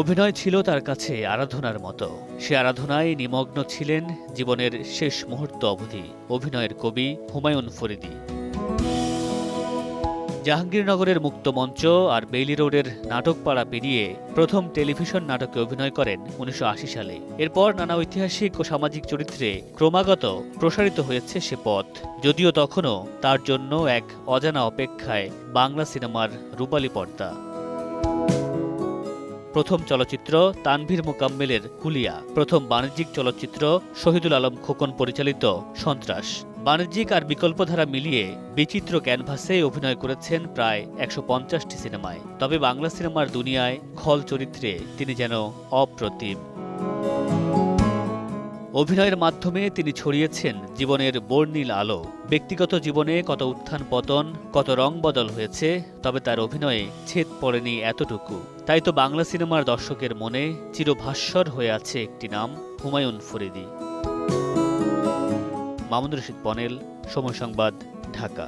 অভিনয় ছিল তার কাছে আরাধনার মতো। সে আরাধনায় নিমগ্ন ছিলেন জীবনের শেষ মুহূর্ত অবধি অভিনয়ের কবি হুমায়ুন ফরিদী। জাহাঙ্গীরনগরের মুক্তমঞ্চ আর বেইলি রোডের নাটকপাড়া পেরিয়ে প্রথম টেলিভিশন নাটকে অভিনয় করেন ১৯৮০ সালে। এরপর নানা ঐতিহাসিক ও সামাজিক চরিত্রে ক্রমাগত প্রসারিত হয়েছে সে পথ, যদিও তখনও তার জন্য এক অজানা অপেক্ষায় বাংলা সিনেমার রূপালী পর্দা। প্রথম চলচ্চিত্র তানভীর মোকাম্মেলের হুলিয়া, প্রথম বাণিজ্যিক চলচ্চিত্র শহীদুল আলম খোকন পরিচালিত সন্ত্রাস। বাণিজ্যিক আর বিকল্পধারা মিলিয়ে বিচিত্র ক্যানভাসে অভিনয় করেছেন প্রায় ১৫০টি সিনেমায়। তবে বাংলা সিনেমার দুনিয়ায় খল চরিত্রে তিনি যেন অপ্রতিম। অভিনয়ের মাধ্যমে তিনি ছড়িয়েছেন জীবনের বর্ণিল আলো। ব্যক্তিগত জীবনে কত উত্থান পতন, কত রং বদল হয়েছে, তবে তার অভিনয়ে ছেদ পড়েনি এতটুকু। তাই তো বাংলা সিনেমার দর্শকের মনে চিরভাস্বর হয়ে আছে একটি নাম, হুমায়ুন ফরিদী। মামুনুর রশীদ পনেল, সময় সংবাদ, ঢাকা।